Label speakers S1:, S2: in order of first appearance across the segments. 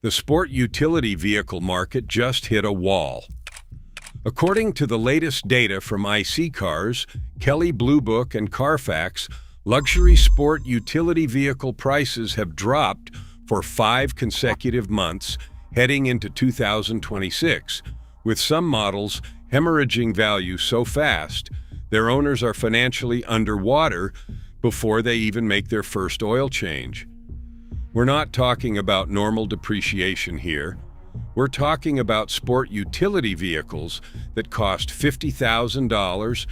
S1: The sport utility vehicle market just hit a wall. According to the latest data from IC Cars, Kelley Blue Book, and Carfax, luxury sport utility vehicle prices have dropped for 5 consecutive months heading into 2026, with some models hemorrhaging value so fast their owners are financially underwater before they even make their first oil change. We're not talking about normal depreciation here. We're talking about sport utility vehicles that cost $50,000,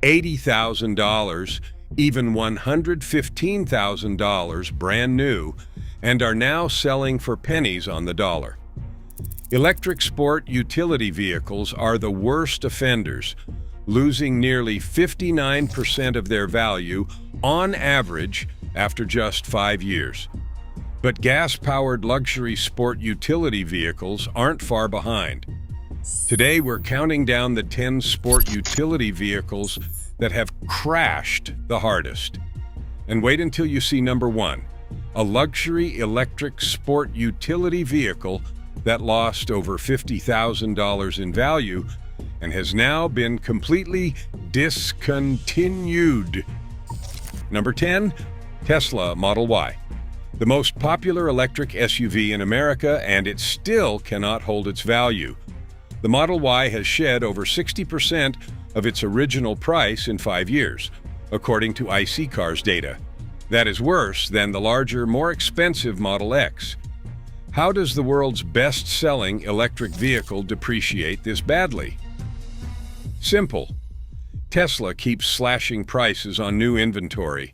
S1: $80,000, even $115,000 brand new, and are now selling for pennies on the dollar. Electric sport utility vehicles are the worst offenders, losing nearly 59% of their value on average after just 5 years. But gas-powered luxury sport utility vehicles aren't far behind. Today, we're counting down the 10 sport utility vehicles that have crashed the hardest. And wait until you see number 1, a luxury electric sport utility vehicle that lost over $50,000 in value and has now been completely discontinued. Number 10, Tesla Model Y. The most popular electric SUV in America, and it still cannot hold its value. The Model Y has shed over 60% of its original price in 5 years, according to IC Cars data. That is worse than the larger, more expensive Model X. How does the world's best-selling electric vehicle depreciate this badly? Simple. Tesla keeps slashing prices on new inventory.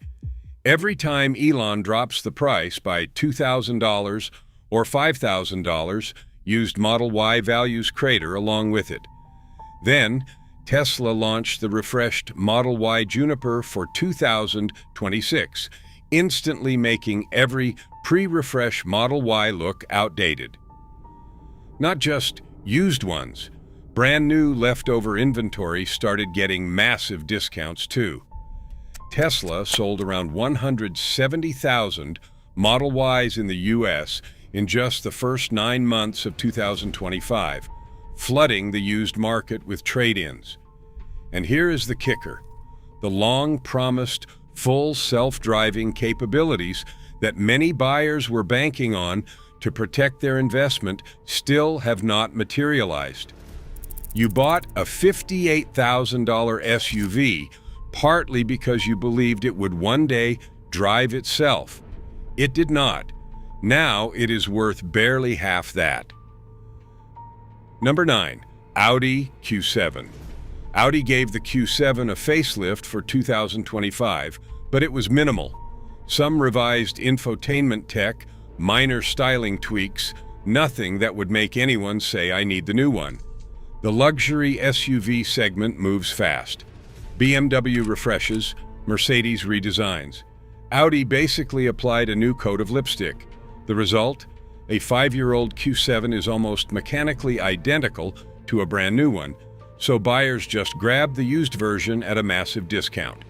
S1: Every time Elon drops the price by $2,000 or $5,000, used Model Y values crater along with it. Then, Tesla launched the refreshed Model Y Juniper for 2026, instantly making every pre-refresh Model Y look outdated. Not just used ones, brand new leftover inventory started getting massive discounts too. Tesla sold around 170,000 Model Ys in the U.S. in just the first 9 months of 2025, flooding the used market with trade-ins. And here is the kicker. The long-promised full self-driving capabilities that many buyers were banking on to protect their investment still have not materialized. You bought a $58,000 SUV partly because you believed it would one day drive itself. It did not. Now it is worth barely half that. Number 9, Audi Q7. Audi gave the Q7 a facelift for 2025, but it was minimal. Some revised infotainment tech, minor styling tweaks, nothing that would make anyone say I need the new one. The luxury SUV segment moves fast. BMW refreshes, Mercedes redesigns. Audi basically applied a new coat of lipstick. The result? A 5-year-old Q7 is almost mechanically identical to a brand new one, so buyers just grab the used version at a massive discount.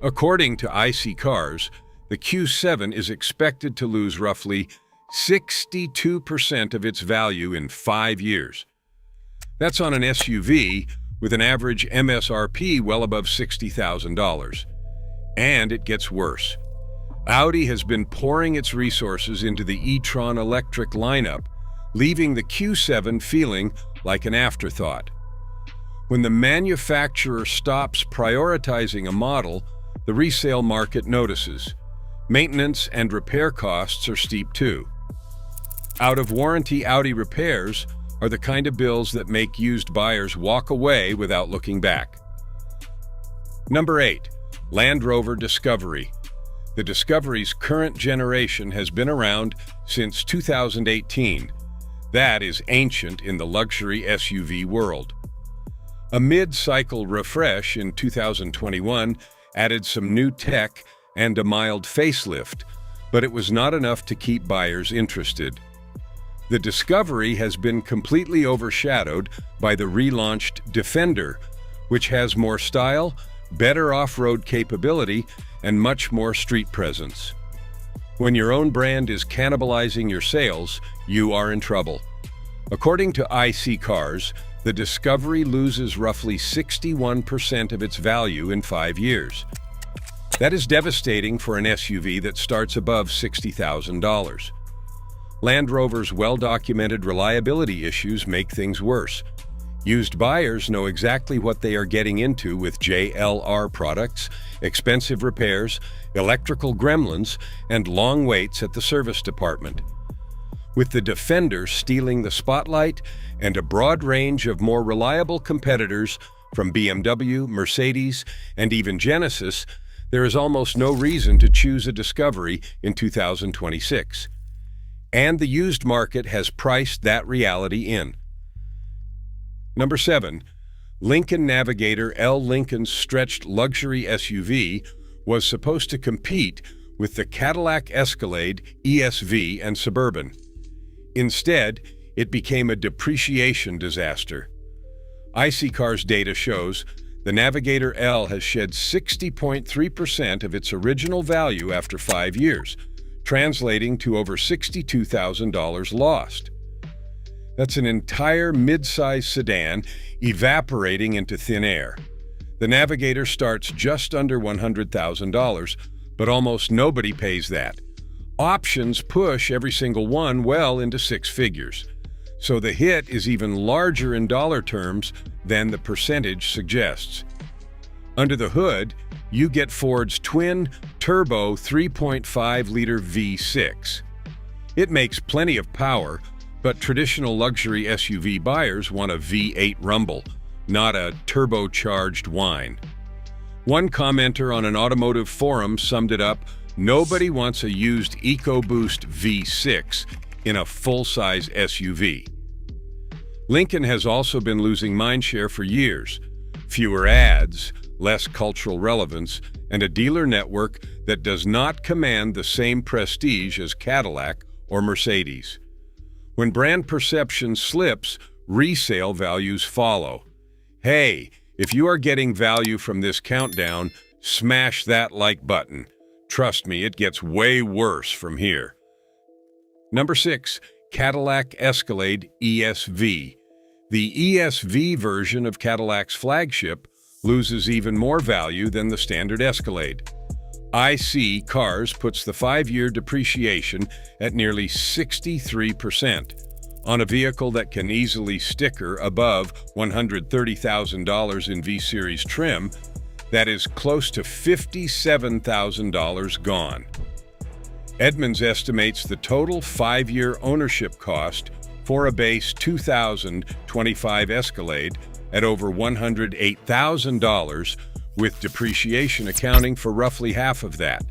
S1: According to IC Cars, the Q7 is expected to lose roughly 62% of its value in 5 years. That's on an SUV with an average MSRP well above $60,000. And it gets worse. Audi has been pouring its resources into the e-tron electric lineup, leaving the Q7 feeling like an afterthought. When the manufacturer stops prioritizing a model, the resale market notices. Maintenance and repair costs are steep too. Out-of-warranty Audi repairs are the kind of bills that make used buyers walk away without looking back. Number 8, Land Rover Discovery. The Discovery's current generation has been around since 2018. That is ancient in the luxury SUV world. A mid-cycle refresh in 2021 added some new tech and a mild facelift, but it was not enough to keep buyers interested. The Discovery has been completely overshadowed by the relaunched Defender, which has more style, better off-road capability, and much more street presence. When your own brand is cannibalizing your sales, you are in trouble. According to IC Cars, the Discovery loses roughly 61% of its value in 5 years. That is devastating for an SUV that starts above $60,000. Land Rover's well-documented reliability issues make things worse. Used buyers know exactly what they are getting into with JLR products, expensive repairs, electrical gremlins, and long waits at the service department. With the Defender stealing the spotlight and a broad range of more reliable competitors from BMW, Mercedes, and even Genesis, there is almost no reason to choose a Discovery in 2026. And the used market has priced that reality in. Number 7. Lincoln Navigator L. Lincoln's stretched luxury SUV was supposed to compete with the Cadillac Escalade ESV and Suburban. Instead, it became a depreciation disaster. IC Cars data shows the Navigator L has shed 60.3% of its original value after 5 years, translating to over $62,000 lost. That's an entire mid-size sedan evaporating into thin air. The Navigator starts just under $100,000, but almost nobody pays that. Options push every single one well into 6 figures. So the hit is even larger in dollar terms than the percentage suggests. Under the hood, you get Ford's twin turbo 3.5-liter V6. It makes plenty of power, but traditional luxury SUV buyers want a V8 rumble, not a turbocharged whine. One commenter on an automotive forum summed it up: nobody wants a used EcoBoost V6 in a full-size SUV. Lincoln has also been losing mindshare for years. Fewer ads, less cultural relevance, and a dealer network that does not command the same prestige as Cadillac or Mercedes. When brand perception slips, resale values follow. Hey, if you are getting value from this countdown, smash that like button. Trust me, it gets way worse from here. Number 6. Cadillac Escalade ESV. The ESV version of Cadillac's flagship loses even more value than the standard Escalade. IC Cars puts the 5-year depreciation at nearly 63% on a vehicle that can easily sticker above $130,000 in V-Series trim. That is close to $57,000 gone. Edmunds estimates the total 5-year ownership cost for a base 2025 Escalade at over $108,000, with depreciation accounting for roughly half of that.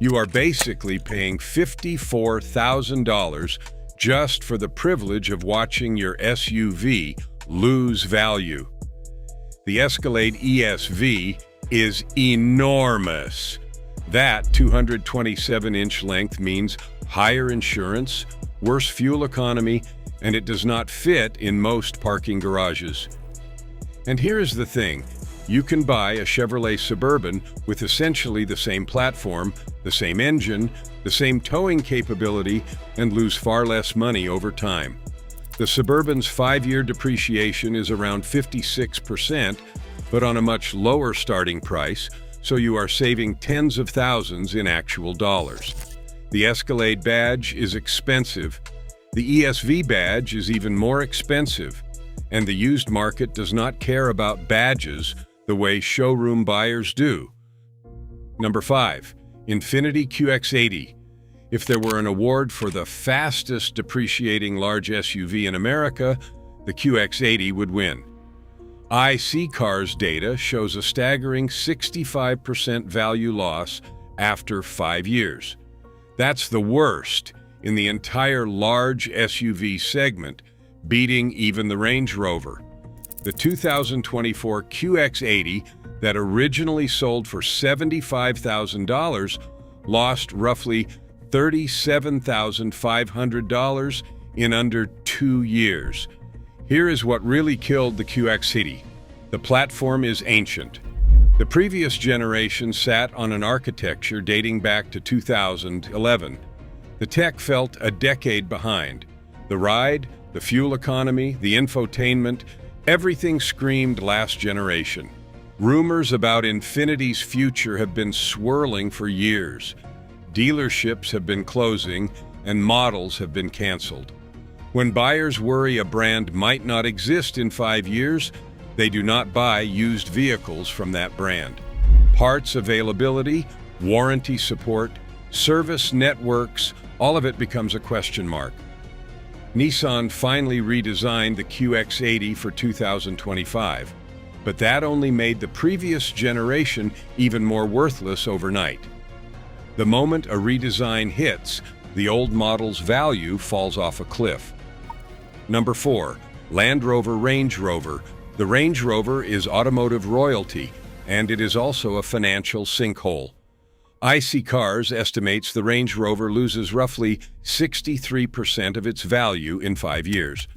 S1: You are basically paying $54,000 just for the privilege of watching your SUV lose value. The Escalade ESV is enormous. That 227-inch length means higher insurance, worse fuel economy, and it does not fit in most parking garages. And here is the thing. You can buy a Chevrolet Suburban with essentially the same platform, the same engine, the same towing capability, and lose far less money over time. The Suburban's 5-year depreciation is around 56%, but on a much lower starting price, so you are saving tens of thousands in actual dollars. The Escalade badge is expensive. The ESV badge is even more expensive, and the used market does not care about badges the way showroom buyers do. Number 5. Infiniti QX80. If there were an award for the fastest depreciating large SUV in America, the QX80 would win. IC Cars data shows a staggering 65% value loss after 5 years. That's the worst in the entire large SUV segment, beating even the Range Rover. The 2024 QX80 that originally sold for $75,000 lost roughly $37,500 in under 2 years. Here is what really killed the QX80. The platform is ancient. The previous generation sat on an architecture dating back to 2011. The tech felt a decade behind. The ride, the fuel economy, the infotainment, everything screamed last generation. Rumors about Infiniti's future have been swirling for years. Dealerships have been closing, and models have been canceled. When buyers worry a brand might not exist in 5 years, they do not buy used vehicles from that brand. Parts availability, warranty support, service networks, all of it becomes a question mark. Nissan finally redesigned the QX80 for 2025, but that only made the previous generation even more worthless overnight. The moment a redesign hits, the old model's value falls off a cliff. Number 4. Land Rover Range Rover. The Range Rover is automotive royalty, and it is also a financial sinkhole. IC Cars estimates the Range Rover loses roughly 63% of its value in 5 years.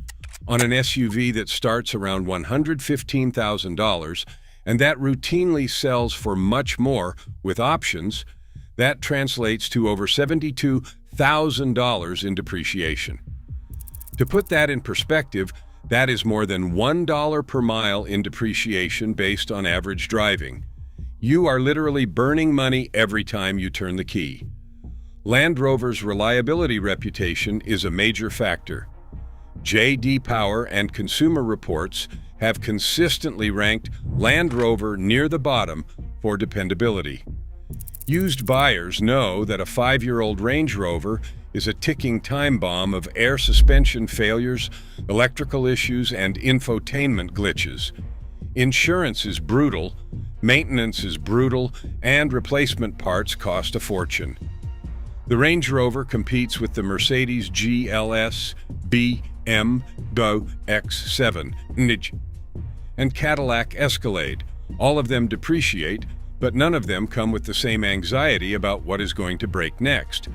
S1: On an SUV that starts around $115,000 and that routinely sells for much more with options, that translates to over $72,000 in depreciation. To put that in perspective, that is more than $1 per mile in depreciation based on average driving. You are literally burning money every time you turn the key. Land Rover's reliability reputation is a major factor. J.D. Power and Consumer Reports have consistently ranked Land Rover near the bottom for dependability. Used buyers know that a 5-year-old Range Rover is a ticking time bomb of air suspension failures, electrical issues, and infotainment glitches. Insurance is brutal, maintenance is brutal, and replacement parts cost a fortune. The Range Rover competes with the Mercedes GLS, BMW X7, and Cadillac Escalade. All of them depreciate, but none of them come with the same anxiety about what is going to break next.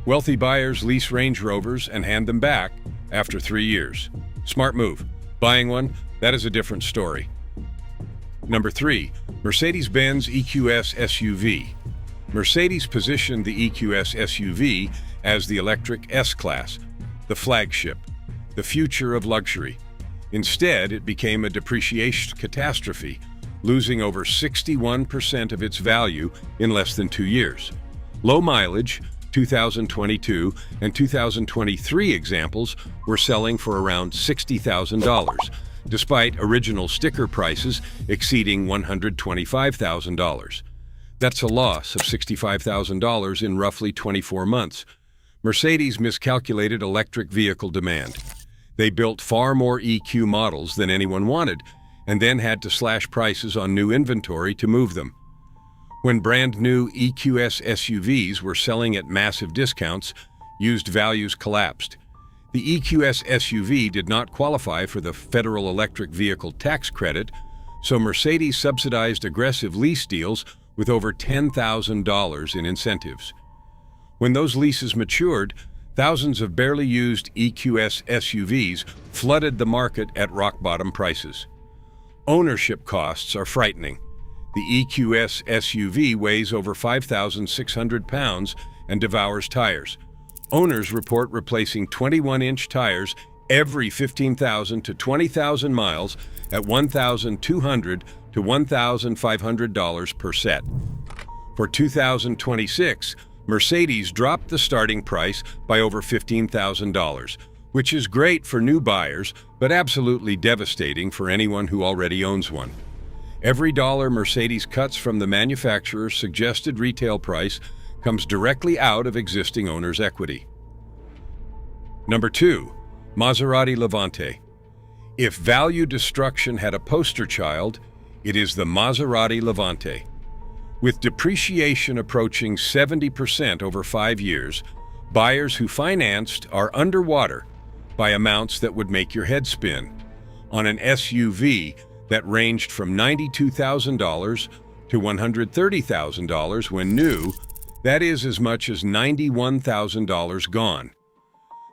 S1: Wealthy buyers lease Range Rovers and hand them back after 3 years. Smart move. Buying one, that is a different story. Number 3. Mercedes-Benz EQS SUV. Mercedes positioned the EQS SUV as the electric S-Class, the flagship, the future of luxury. Instead, it became a depreciation catastrophe, losing over 61% of its value in less than 2 years. Low mileage, 2022 and 2023 examples were selling for around $60,000, despite original sticker prices exceeding $125,000. That's a loss of $65,000 in roughly 24 months. Mercedes miscalculated electric vehicle demand. They built far more EQ models than anyone wanted, and then had to slash prices on new inventory to move them. When brand new EQS SUVs were selling at massive discounts, used values collapsed. The EQS SUV did not qualify for the federal electric vehicle tax credit, so Mercedes subsidized aggressive lease deals with over $10,000 in incentives. When those leases matured, thousands of barely used EQS SUVs flooded the market at rock-bottom prices. Ownership costs are frightening. The EQS SUV weighs over 5,600 pounds and devours tires. Owners report replacing 21-inch tires every 15,000 to 20,000 miles at $1,200 to $1,500 per set. For 2026, Mercedes dropped the starting price by over $15,000, which is great for new buyers, but absolutely devastating for anyone who already owns one. Every dollar Mercedes cuts from the manufacturer's suggested retail price comes directly out of existing owners' equity. Number 2. Maserati Levante. If value destruction had a poster child, it is the Maserati Levante. With depreciation approaching 70% over 5 years, buyers who financed are underwater by amounts that would make your head spin. On an SUV that ranged from $92,000 to $130,000 when new, that is as much as $91,000 gone.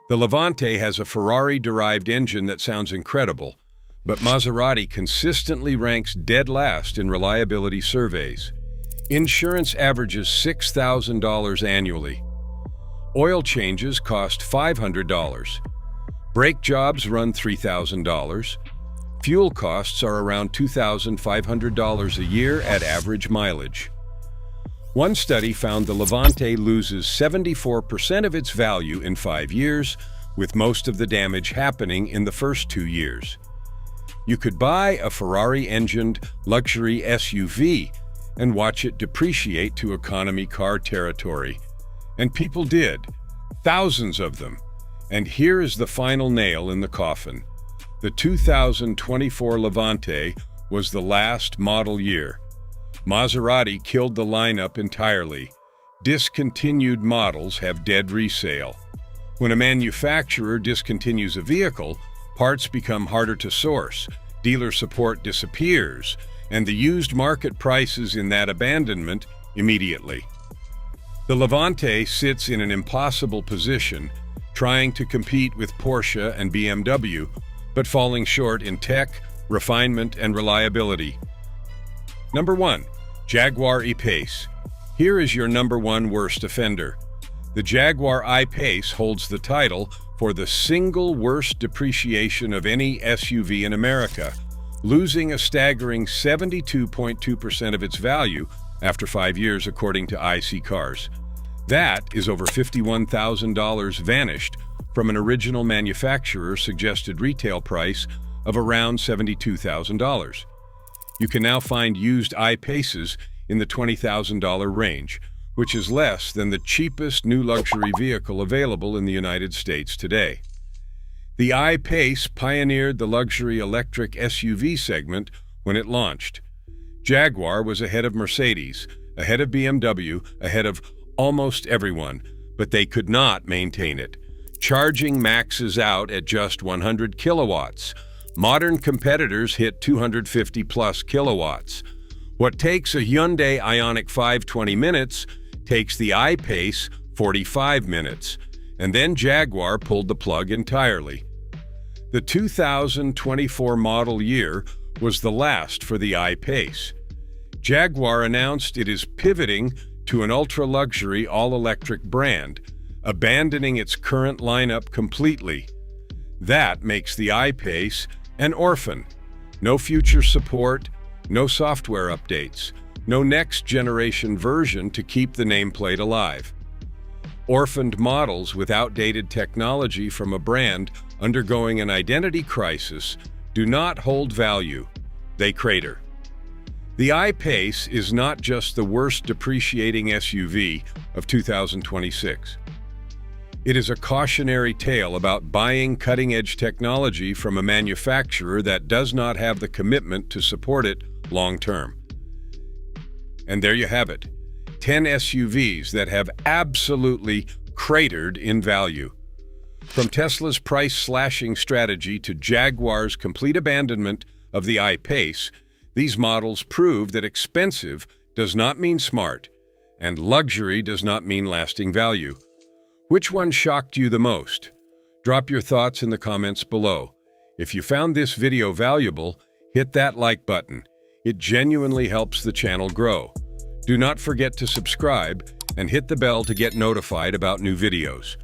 S1: The Levante has a Ferrari-derived engine that sounds incredible, but Maserati consistently ranks dead last in reliability surveys. Insurance averages $6,000 annually. Oil changes cost $500. Brake jobs run $3,000. Fuel costs are around $2,500 a year at average mileage. One study found the Levante loses 74% of its value in 5 years, with most of the damage happening in the first 2 years. You could buy a Ferrari-engined luxury SUV and watch it depreciate to economy car territory. And people did, thousands of them. And here is the final nail in the coffin. The 2024 Levante was the last model year. Maserati killed the lineup entirely. Discontinued models have dead resale. When a manufacturer discontinues a vehicle, parts become harder to source, dealer support disappears, and the used market prices in that abandonment immediately. The Levante sits in an impossible position, trying to compete with Porsche and BMW, but falling short in tech, refinement, and reliability. Number 1. Jaguar I-PACE. Here is your number 1 worst offender. The Jaguar I-PACE holds the title for the single worst depreciation of any SUV in America, losing a staggering 72.2% of its value after 5 years, according to iSeeCars. That is over $51,000 vanished from an original manufacturer suggested retail price of around $72,000. You can now find used I-PACEs in the $20,000 range, which is less than the cheapest new luxury vehicle available in the United States today. The I-PACE pioneered the luxury electric SUV segment when it launched. Jaguar was ahead of Mercedes, ahead of BMW, ahead of almost everyone, but they could not maintain it. Charging maxes out at just 100 kilowatts. Modern competitors hit 250 plus kilowatts. What takes a Hyundai Ioniq 5 20 minutes takes the I-PACE 45 minutes, and then Jaguar pulled the plug entirely. The 2024 model year was the last for the I-PACE. Jaguar announced it is pivoting to an ultra-luxury all-electric brand, abandoning its current lineup completely. That makes the I-PACE an orphan. No future support, no software updates, no next-generation version to keep the nameplate alive. Orphaned models with outdated technology from a brand undergoing an identity crisis do not hold value. They crater. The I-PACE is not just the worst depreciating SUV of 2026. It is a cautionary tale about buying cutting-edge technology from a manufacturer that does not have the commitment to support it long-term. And there you have it, 10 SUVs that have absolutely cratered in value. From Tesla's price-slashing strategy to Jaguar's complete abandonment of the I-PACE, these models prove that expensive does not mean smart, and luxury does not mean lasting value. Which one shocked you the most? Drop your thoughts in the comments below. If you found this video valuable, hit that like button. It genuinely helps the channel grow. Do not forget to subscribe and hit the bell to get notified about new videos.